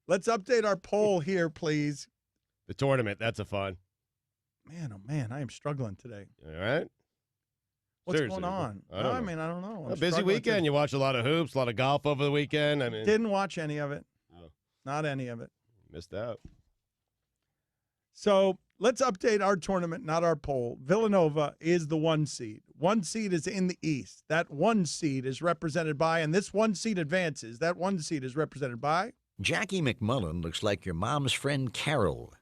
Let's update our poll here, please. The tournament, that's a fun. Man, oh man, I am struggling today. All right. What's Seriously, going on? I don't know. I mean, I don't know. A busy weekend. You watch a lot of hoops, a lot of golf over the weekend. I mean, Didn't watch any of it. Oh. Not any of it. Missed out. So let's update our tournament, not our poll. Villanova is the 1 seed. 1 seed is in the East. That 1 seed is represented by, and this 1 seed advances. That 1 seed is represented by. Jackie McMullen looks like your mom's friend Carol.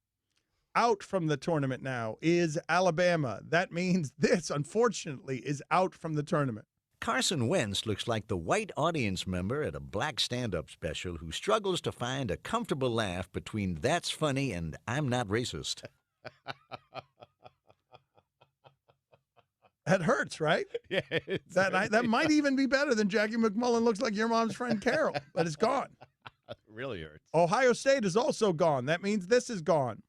Out from the tournament now is Alabama. That means this, unfortunately, is out from the tournament. Carson Wentz looks like the white audience member at a black stand-up special who struggles to find a comfortable laugh between "that's funny" and "I'm not racist." That hurts, right? Yeah. That might even be better than Jackie McMullen looks like your mom's friend Carol, but it's gone. It really hurts. Ohio State is also gone. That means this is gone.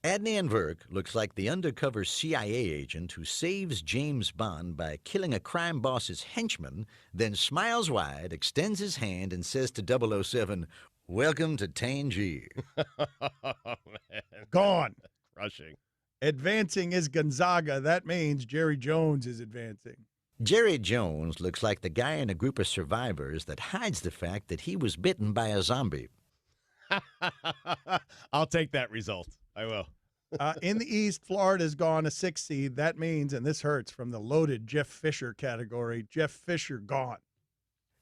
Adnan Virk looks like the undercover CIA agent who saves James Bond by killing a crime boss's henchman, then smiles wide, extends his hand, and says to 007, "Welcome to Tangier." Oh, man. Gone. Crushing. Advancing is Gonzaga. That means Jerry Jones is advancing. Jerry Jones looks like the guy in a group of survivors that hides the fact that he was bitten by a zombie. I'll take that result. I will. In the East, Florida is gone, a 6 seed. That means, and this hurts, from the loaded Jeff Fisher category, Jeff Fisher gone.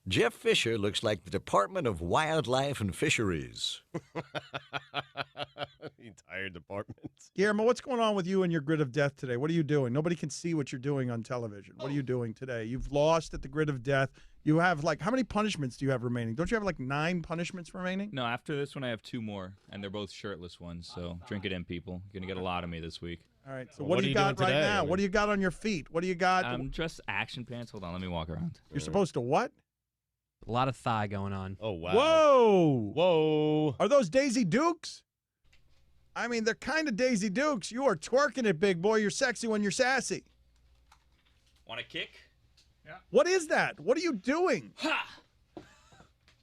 Jeff Fisher looks like the Department of Wildlife and Fisheries. The entire department. Guillermo, what's going on with you and your grid of death today? What are you doing? Nobody can see what you're doing on television. What are you doing today? You've lost at the grid of death. You have, how many punishments do you have remaining? Don't you have, 9 punishments remaining? No, after this one, I have 2 more, and they're both shirtless ones, so drink it in, people. You're going to get a lot of me this week. All right, so what do you got right now? What do you got on your feet? What do you got? Just action pants. Hold on, let me walk around. You're supposed to what? A lot of thigh going on. Oh, wow. Whoa! Whoa. Are those Daisy Dukes? I mean, they're kind of Daisy Dukes. You are twerking it, big boy. You're sexy when you're sassy. Want a kick? Yeah. What is that? What are you doing? Ha!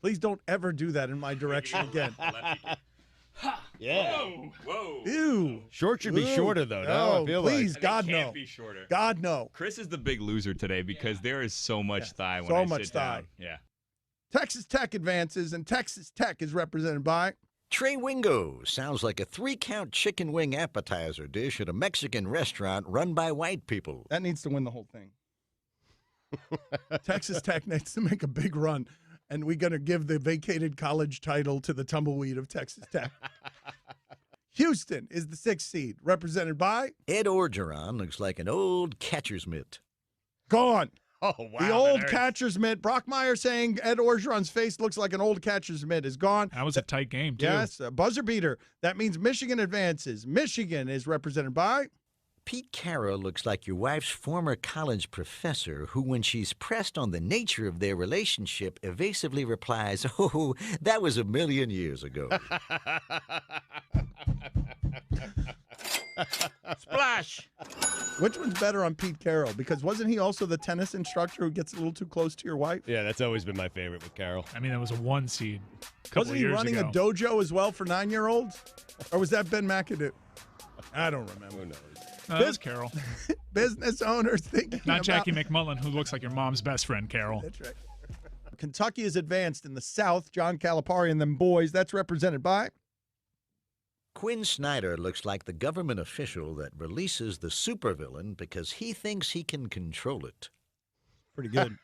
Please don't ever do that in my direction again. Ha! Yeah. Whoa! Whoa! Ew. Short should be shorter, though. No, I feel please, like. God, It no. can't be shorter. God, no. Chris is the big loser today because there is so much thigh when So I much sit thigh. down. Yeah. Texas Tech advances, and Texas Tech is represented by. Trey Wingo sounds like a 3-count chicken wing appetizer dish at a Mexican restaurant run by white people. That needs to win the whole thing. Texas Tech needs to make a big run, and we're going to give the vacated college title to the tumbleweed of Texas Tech. Houston is the 6th seed, represented by. Ed Orgeron looks like an old catcher's mitt. Gone. Oh, wow. The that old hurts. catcher's mitt. Brockmeyer saying Ed Orgeron's face looks like an old catcher's mitt is gone. That was a tight game, too. Yes, a buzzer beater. That means Michigan advances. Michigan is represented by. Pete Carroll looks like your wife's former college professor who, when she's pressed on the nature of their relationship, evasively replies, "Oh, that was a million years ago." Splash. Which one's better on Pete Carroll? Because wasn't he also the tennis instructor who gets a little too close to your wife? Yeah, that's always been my favorite with Carol. I mean, that was a 1 seed a couple Wasn't of he years running ago. a dojo as well for 9-year-olds? Or was that Ben McAdoo? I don't remember. Who knows? That was Carol. Business owners thinking Not about... Jackie McMullen, who looks like your mom's best friend, Carol. That's right. Kentucky is advanced in the South. John Calipari and them boys. That's represented by. Quinn Snyder looks like the government official that releases the supervillain because he thinks he can control it. Pretty good.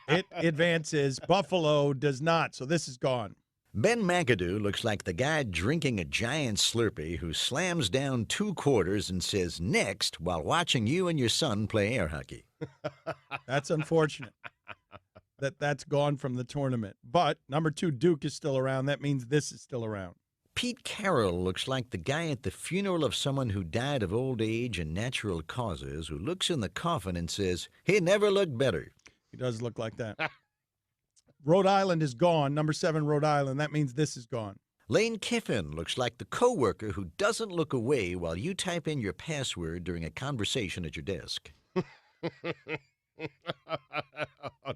It advances. Buffalo does not, so this is gone. Ben McAdoo looks like the guy drinking a giant Slurpee who slams down 2 quarters and says "next" while watching you and your son play air hockey. That's unfortunate. That's gone from the tournament. But number 2, Duke is still around. That means this is still around. Pete Carroll looks like the guy at the funeral of someone who died of old age and natural causes who looks in the coffin and says, "He never looked better." He does look like that. Rhode Island is gone. Number 7, Rhode Island. That means this is gone. Lane Kiffin looks like the coworker who doesn't look away while you type in your password during a conversation at your desk.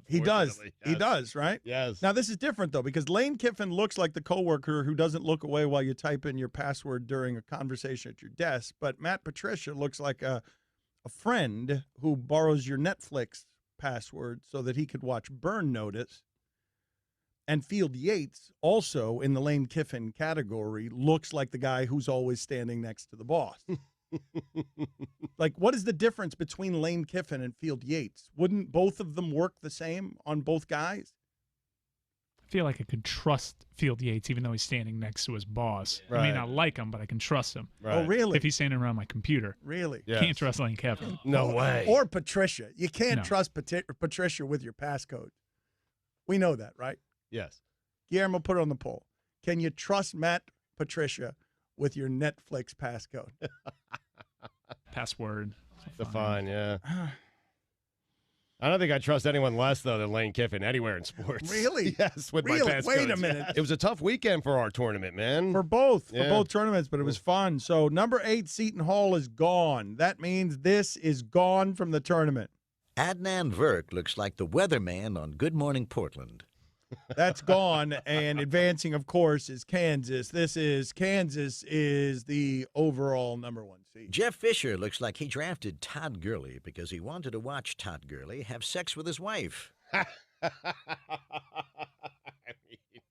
He does. Unfortunately, He yes. does, right? Yes. Now, this is different, though, because Lane Kiffin looks like the coworker who doesn't look away while you type in your password during a conversation at your desk. But Matt Patricia looks like a friend who borrows your Netflix password so that he could watch Burn Notice. And Field Yates, also in the Lane Kiffin category, looks like the guy who's always standing next to the boss. Like, what is the difference between Lane Kiffin and Field Yates? Wouldn't both of them work the same on both guys? I feel like I could trust Field Yates even though he's standing next to his boss. I Right. may not like him, but I can trust him. Right. Oh, really? If he's standing around my computer. Really? Yes. Can't trust Lane Kiffin. No way. Or Patricia. You can't No. trust Patricia with your passcode. We know that, right? Yes. Guillermo, put it on the poll. Can you trust Matt Patricia with your Netflix passcode? Password. The fine, yeah. I don't think I trust anyone less, though, than Lane Kiffin anywhere in sports. Really? Yes, with Really? my passcodes. Wait a minute. It was a tough weekend for our tournament, man. For both Yeah. tournaments, but it was fun. So number 8, Seton Hall, is gone. That means this is gone from the tournament. Adnan Virk looks like the weatherman on Good Morning Portland. That's gone, and advancing, of course, is Kansas. Kansas is the overall number 1 seed. Jeff Fisher looks like he drafted Todd Gurley because he wanted to watch Todd Gurley have sex with his wife. I mean,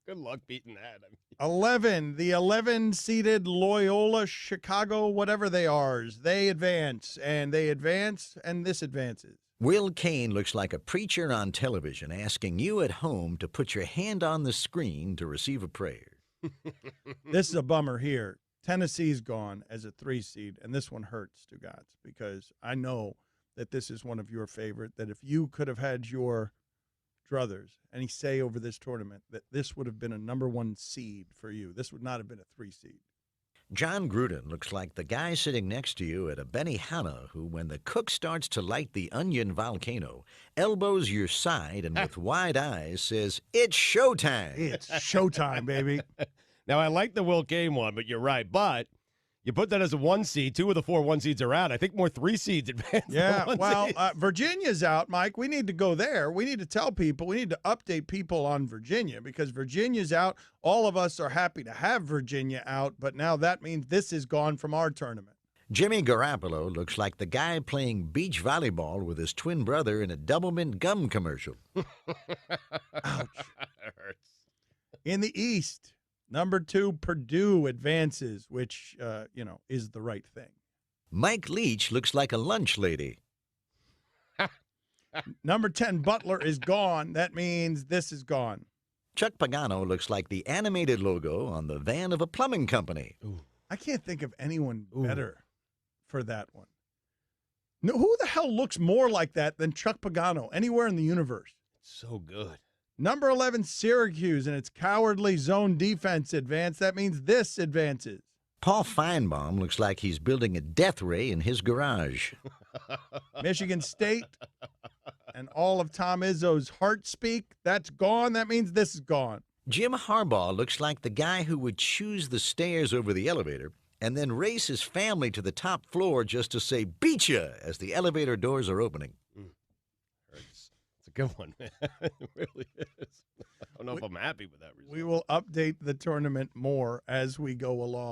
good luck beating that. 11, the 11-seeded Loyola Chicago, whatever they are, they advance, and this advances. Will Kane looks like a preacher on television asking you at home to put your hand on the screen to receive a prayer. This is a bummer here. Tennessee's gone as a 3 seed, and this one hurts to God because I know that this is one of your favorite, that if you could have had your druthers, any say over this tournament, that this would have been a number 1 seed for you. This would not have been a 3 seed. John Gruden looks like the guy sitting next to you at a Benihana who, when the cook starts to light the onion volcano, elbows your side and with wide eyes says, "It's showtime." It's showtime, baby. Now, I like the Will Kane one, but you're right. But you put that as a 1 seed. 2 of the 4 1 seeds are out. I think more 3 seeds advance. Yeah, than 1 well, seed. Virginia's out, Mike. We need to go there. We need to tell people. We need to update people on Virginia because Virginia's out. All of us are happy to have Virginia out, but now that means this is gone from our tournament. Jimmy Garoppolo looks like the guy playing beach volleyball with his twin brother in a Doublemint gum commercial. Ouch. That hurts. In the East, number 2, Purdue advances, which, is the right thing. Mike Leach looks like a lunch lady. Number 10, Butler is gone. That means this is gone. Chuck Pagano looks like the animated logo on the van of a plumbing company. I can't think of anyone better for that one. No, who the hell looks more like that than Chuck Pagano anywhere in the universe? So good. Number 11, Syracuse, and its cowardly zone defense advance. That means this advances. Paul Feinbaum looks like he's building a death ray in his garage. Michigan State and all of Tom Izzo's heart speak. That's gone. That means this is gone. Jim Harbaugh looks like the guy who would choose the stairs over the elevator and then race his family to the top floor just to say "beat ya" as the elevator doors are opening. Hurts. It's a good one, man. It really is. I don't know if I'm happy with that result. We will update the tournament more as we go along.